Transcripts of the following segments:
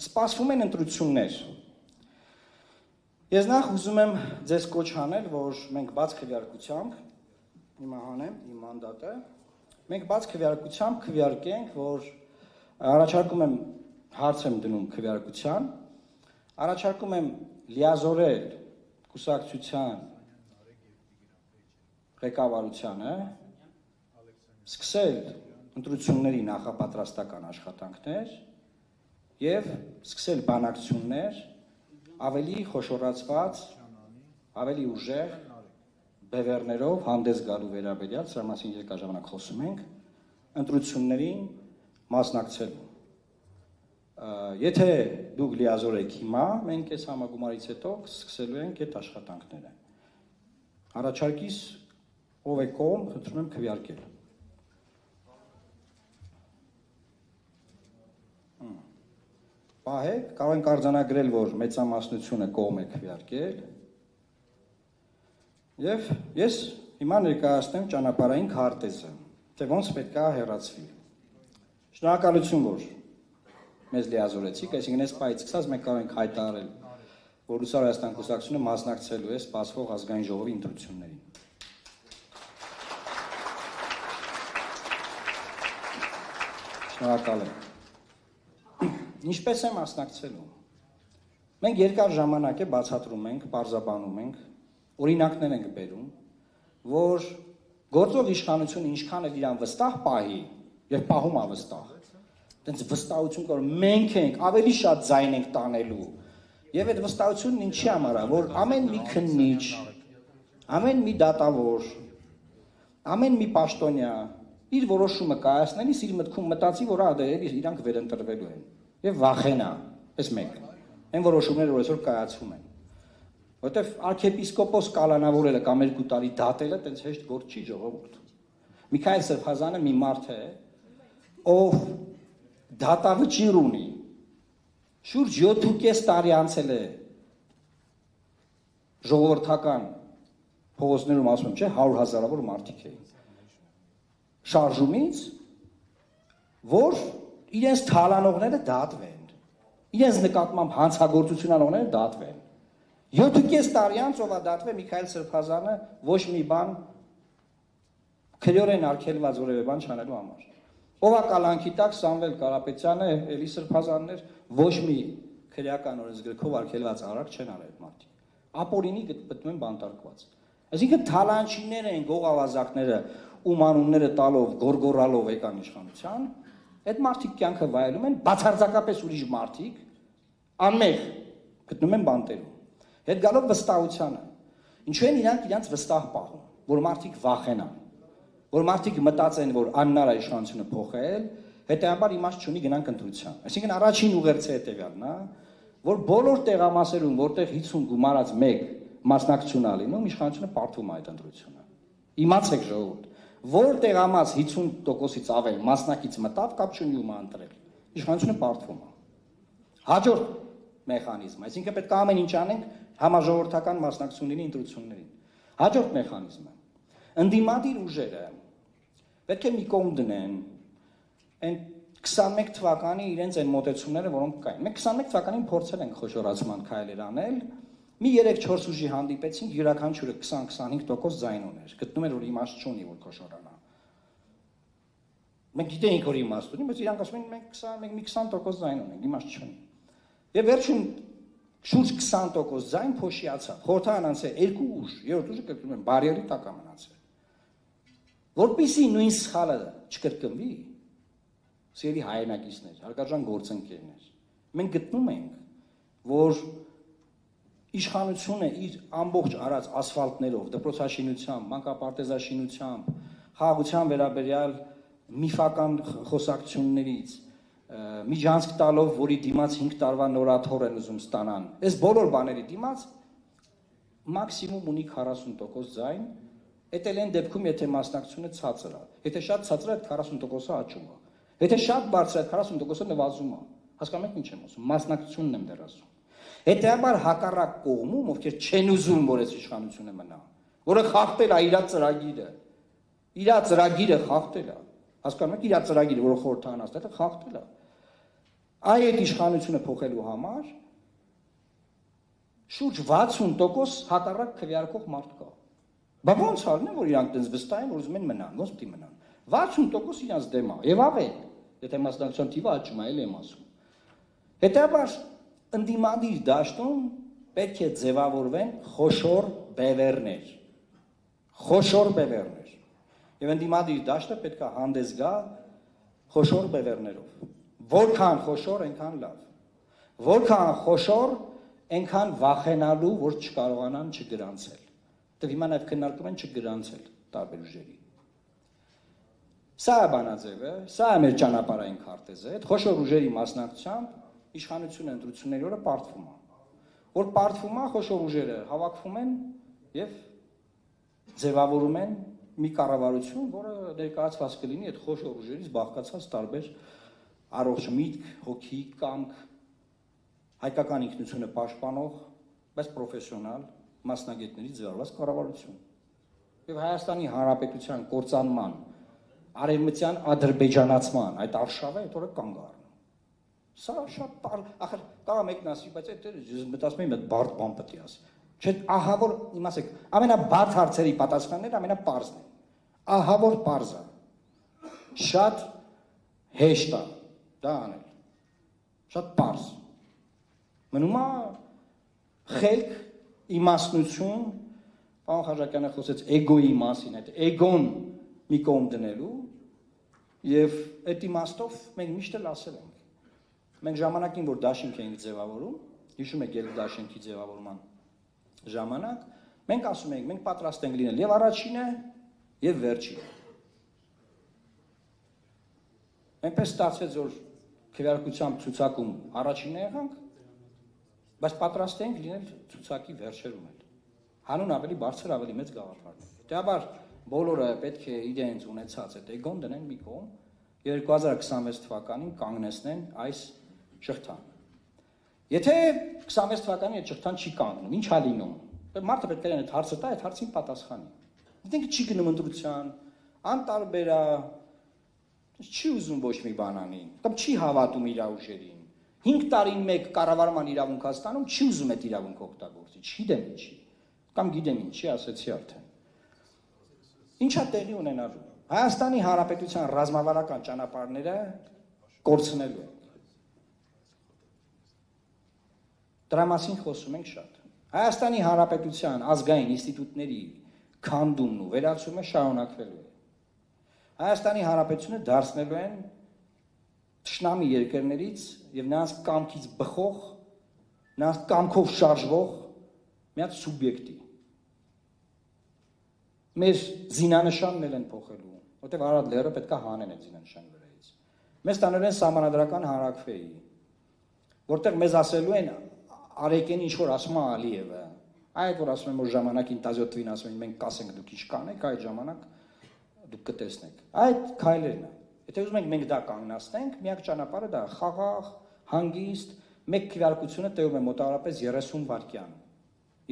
սպասվում են ընտրություններ։ Ես նախ ուզում եմ ձեզ կոչ անել, որ մենք բաց քվեարկությամբ, հիմա հանեմ իմ մանդատը, մենք բաց քվեարկությամբ քվեարկենք, որ առաջարկում եմ հարց եմ դնում քվեարկության, առաջարկում եմ լիազորել կուսակցության ղեկավարությանը, սկսել ընտրությունների նախապատրաստական աշխատանքներ և սկսել բանակցություններ ավելի խոշորացված, ավելի ուժեղ բևեռներով հանդես գալու վերաբերյալ, սրա մասին երկար ժամանակ խոսում ենք, ընտրություններին մասնակցելու։ Եթե դուք լիազորեք հիմա, մենք այս համագումարից հետո սկսելու ենք այդ աշխատանքները։ Առաջարկիս ով է կողմ, խնդրում եմ քվեարկել։ Պահեք, կարող ենք արձանագրել, որ մեծամասնությունը կողմ է քվեարկել, և ես հիմա ներկայացնեմ ճանապարհային քարտեզը, թե ոնց պետք է հեռացվի։ Շնորհակալություն, որ մեզ լիազորեցիք, այսինքն այս պահից սկսած մենք կարող ենք հայտարարել, որ Լուսավոր Հայաստան կուսակցությունը մասնակցելու է սպասվող ազգային ժողովի ընտրություններին։ Շնորհակալ եմ։ Ինչպես է մասնակցելու։ Մենք երկար ժամանակ է բացատրում ենք, պարզաբանում ենք, օրինակներ ենք բերում, որ գործող իշխանությունը ինչքան էլ իրան վստահ պահի եւ պահում է վստահ։ Այդպես վստահություն կար, մենք ենք ավելի շատ ձայն ենք տանելու։ Եվ այդ վստահությունն ինչի համար է, որ ամեն մի քննիչ, ամեն մի դատավոր, ամեն մի պաշտոնյա իր որոշումը կայացնելիս իր մտքում մտածի, որ իրանք վերընտրվելու են եւ վախենա, պես մեկ։ Այն որոշումները, որ այսօր կայացվում են։ Որտեվ արքեպիսկոպոս կալանավորելը կամ 2 տարի դատելը տենց հեշտ գործ չի ժողովուրդ։ Միքայել Սրբազանը մի մարդ է, ով դատավճիռ ունի, շուրջ 7.5 տարի անցել է ժողովրդական փողոցներում, ասում եմ, չէ, 100,000-ավոր մարդիկ էին։ Շարժումից, որ իրենց թալանողները դատվեն, իրենց նկատմամբ հանցագործություն անողները դատվեն։ 7.5 տարի անց ով է դատվել Միքայել Սրբազանը ոչ մի բան քրեորեն արգելված որևէ բան չանելու համար։ Ով է կալանքի տակ Սամվել Կարապետյանը, Էլի Սրբազաններ ոչ մի քրեական օրենսգրքով արգելված արարք չեն արել մարդիկ։ Ապօրինի գտնվում են բանտարկված։ Այսինքն թալանչիները են գողավազակները ում անունները տալով, գորգորալով եկան իշխանության, այդ մարդիկ կյանքը վայելում են, բացարձակապես ուրիշ մարդիկ անմեղ գտնում են բանտերում։ Հետ գալով վստահությանը, ինչու են իրանք իրանց վստահ պահում, որ մարդիկ վախենան, որ մարդիկ մտածեն, որ անհնար է իշխանությունը փոխել, հետեւաբար իմաստ չունի գնանք ընտրության։ Այսինքն առաջին ուղերձը հետեւյալն է, որ բոլոր տեղամասերում, որտեղ 50 գումարած 1 մասնակցություն ա լինում, իշխանությունը պարտվում է այդ ընտրությունը։ Իմացեք ժողովուրդ, որ տեղամաս 50%-ից ավել մասնակից մտավ, կապ չունի ում ընտրել։ Իշխանությունը պարտվում է։ Հաջորդ մեխանիզմ, այսինքն պետք է ամեն ինչ անենք համաժողովրդական մասնակցությունների ընտրություններին։ Հաջորդ մեխանիզմը։ Ընդդիմադիր ուժերը պետք է մի կողմ դնեն այն 21 թվականի իրենց այն մոտեցումները, որոնք կային։ Մենք 21 թվականին փորձել ենք խոշորացման քայլեր անել, մի 3-4 ուժի հանդիպեցինք, յուրաքանչյուրը 20-25% ձայն ուներ։ Գտնում էր, որ իմաստ չունի, որ խոշորանա։ Մենք գիտեինք, որ իմաստ ունի, բայց իրանք ասում են մենք մի 20% ձայն ունենք, իմաստ չունի։ Եվ վերջում շուրջ 20% ձայն փոշիացավ։ Խորհրդարան անցել 2 ուժ, երրորդ ուժը կրկնում են բարիերի տակ է մնացել։ Որպեսզի նույն սխալը չկրկնվի, սիրելի հայրենակիցներ, հարգարժան գործընկերներ, մենք գտնում ենք, որ իշխանությունը իր ամբողջ արած ասֆալտներով, դպրոցաշինությամբ, մանկապարտեզաշինությամբ, խաղաղության վերաբերյալ միֆական խոսակցություններից, միջանցք տալով, որի դիմաց 5 տարվա նորաթոռ են ուզում ստանան, այս բոլոր բաների դիմաց մաքսիմում ունի 40% ձայն, այդ էլ են դեպքում, եթե մասնակցությունը ցածր է, եթե շատ ցածր է, այդ 40%-ը աճում է, եթե շատ բարձր է, այդ 40%-ը նվազում է, հասկանում եք ինչ եմ ասում, մասնակցությունն եմ դեռ ասում։ Հետեւաբար հակառակ կողմում, ովքեր չեն ուզում, որ այս իշխանությունը մնա, որը խախտել է իր ծրագիրը խախտել է, հասկանում եք, իր ծրագիրը, որը խորհրդարան ասել է, խախտել է։ Այդ իշխանությունը փոխելու համար շուրջ 60% հակառակ քվեարկող մարդ կա։ Բա ո՞նց արնեն, որ իրանք դες վստահ են, որ ուզում են մնան, ո՞նց պիտի մնան։ 60% իրանց դեմ է, եւ ավել, եթե մասնակցության թիվը աճում է, էլ եմ ասում։ Հետաբար ընդդիմադիր դաշտում պետք է ձևավորվեն խոշոր բևեռներ։ Խոշոր բևեռներ։ Եվ ընդդիմադիր դաշտը պետք է հանդես գա խոշոր բևեռներով։ Որքան խոշոր, այնքան լավ։ Որքան խոշոր, այնքան վախենալու, որ չկարողանան չգրանցել։ Դե հիմա նաև քննարկում են չգրանցել տարբեր ուժերի։ Սա է բանաձևը, սա է մեր ճանապարհային քարտեզը, այդ խոշոր ուժերի մասնակցությամբ իշխանությունը ընտրությունների օրը պարտվում է։ Որ պարտվում է, խոշոր ուժերը հավաքվում են եւ ձևավորում են մի կառավարություն, որը ներկայացված կլինի այդ խոշոր ուժերից բաղկացած տարբեր առողջ միտք, հոգի, կամք, հայկական ինքնությունը պաշտպանող, բայց պրոֆեսիոնալ մասնագետների ձևավորված կառավարություն։ Եվ Հայաստանի Հանրապետության կործանման, արևմտյան ադրբեջանացման այդ արշավը այդ օրը կանգ առնում։ Սա շատ ախր կարող մեկն ասի, բայց այդ մտածում եմ այդ բարդ բան պետք է ասի։ Չէ, ահա որ իմ ասեք, ամենաբարդ հարցերի պատասխանները ամենապարզն են։ Ահա որ պարզ է։ Շատ հեշտ է դա անել։ Շատ պարզ։ Մնում է խելք, իմաստնություն, պարոն Խաչատրյանը խոսեց էգոյի մասին, այդ էգոն մի կողմ դնելու եւ այդ իմաստով մենք միշտ էլ ասել ենք։ Մենք ժամանակին, որ դաշինք էինք ձևավորում, հիշում եք ելք դաշինքի ձևավորման ժամանակ, մենք ասում ենք, մենք պատրաստ ենք լինել եւ առաջինը եւ վերջինը։ Այնպես ստացվեց, որ քվեարկությամբ ցուցակում առաջինը եղանք, բայց պատրաստ ենք լինել ցուցակի վերջերում էլ։ Հանուն ավելի բարձր, ավելի մեծ գաղափարներ։ Դեպաբար բոլորը պետք է իրենց ունեցած այդ էգոն դնեն մի կողմ, 2026 թվականին կանգնեցնեն այս շղթան։ Եթե 26 թվականին այդ շղթան չի կանգնում, ի՞նչ է լինում։ Մարդը պետք է այդ հարցը տա, այդ հարցին պատասխանի։ Դիտենք չի գնում ընտրության, անտարբեր է, չի ուզում ոչ մի բան անի, կամ չի հավատում իր ուժերին։ 5 տարին մեկ կառավարման իրավունք հաստանում, չի ուզում այդ իրավունքը օգտագործի, չգիտեմ ինչի, կամ գիտեմ ինչի, ասեցի արդեն։ Ինչա տեղի ունենալու։ Հայաստանի Հանրապետության ռազմավարական ճանապարհները կորցնելու են։ Դրա մասին խոսում ենք շատ։ Հայաստանի Հանրապետության ազգային ինստիտուտների քանդումն ու վերացումը շարունակվելու է։ Հայաստանի Հանրապետությունը դարձնելու են թշնամի երկրներից եւ նրանց կամքից բխող, նրանց կամքով շարժվող մի հատ սուբյեկտի։ Մեր զինանշանն են փոխելու, որտեղ Արադ լեռը պետք է հանեն այդ զինանշանի վրայից։ Մեզ տանել են սահմանադրական հանրաքվեի, որտեղ մեզ ասելու են Արեգեն ինչ որ ասում է Ալիևը, այդ որ ասում են որ ժամանակին Տազյոտվին ասում են մենք կասենք դուք ինչ կանեք, այդ ժամանակ դուք կտեսնեք։ Այդ քայլերն է։ Եթե ուզում ենք մենք դա կանգնացնենք, միակ ճանապարհը դա խաղաղ, հանգիստ, մեկ քվեարկությունը տևում է մոտավորապես 30 վայրկյան։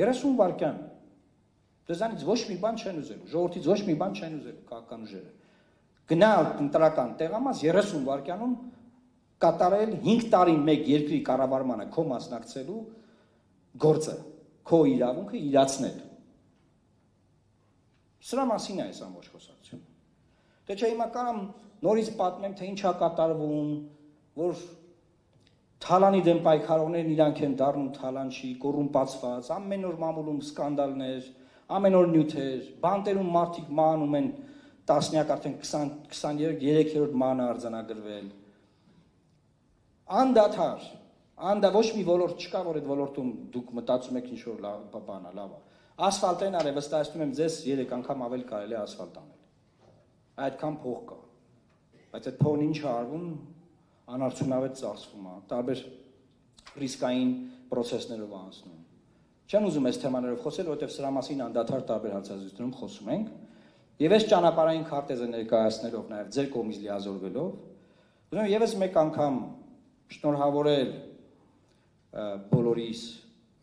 30 վայրկյան։ Դրանից ոչ մի բան չեն ուզելու, ժողովրդից ոչ մի բան չեն ուզելու քաղաքական ուժերը։ Գնալ ընտրական տեղամաս 30 վայրկյանում կատարել 5 տարին մեկ երկրի կառավարմանը քո մասնակցելու գործը, քո իրավունքը իրացնել։ Սրա մասին է այս ամբողջ խոսակցությունը։ Դե չէ հիմա կամ նորից պատմեմ, թե ինչ է կատարվում, որ թալանի դեմ պայքարողներն իրանք են դառնում թալանչի, կոռումպացված, ամեն օր մամուլում սկանդալներ, ամեն օր նյութեր, բանտերում մարդիկ մահանում են տասնյակ, արդեն 23-րդ մահը արձանագրվել։ Անդադար, ոչ մի ոլորտ չկա, որ այդ ոլորտում դուք մտածում եք ինչ-որ բան է, լավ է։ Ասֆալտեն արել, վստահեցնում եմ ձեզ 3 անգամ ավել կարելի է ասֆալտ անել։ Այդքան փող կա։ Բայց այդ փողն ինչ է արվում, անարդյունավետ ծախսվում է, տարբեր ռիսկային պրոցեսներով անցնում։ Չեմ ուզում այս թեմաներով խոսել, որովհետև սրա մասին անդադար տարբեր հարցազրույցներում խոսում ենք։ Եվ այս ճանապարհային քարտեզը ներկայացնելով, նաև ձեր կողմից լիազորվելով, ուզում եմ եւս մեկ անգամ շնորհավորել բոլորիս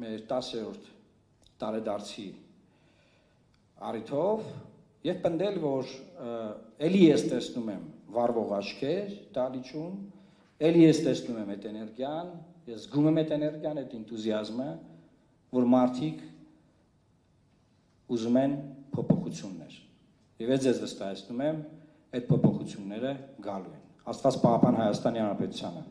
մեր 10-րդ տարեդարձի առիթով եւ պնդել, որ ելի ես տեսնում եմ վառվող աչքեր դալիճում Էլի ես տեսնում եմ այդ էներգիան, ես զգում եմ այդ էներգիան, այդ ինտուզիազմը, որ մարդիկ ուզում են փոփոխություններ։ Եվ ես ձեզ վստահեցնում եմ, այդ փոփոխությունները գալու են։ Աստված պահապան Հայաստանի Հանրապետությանը։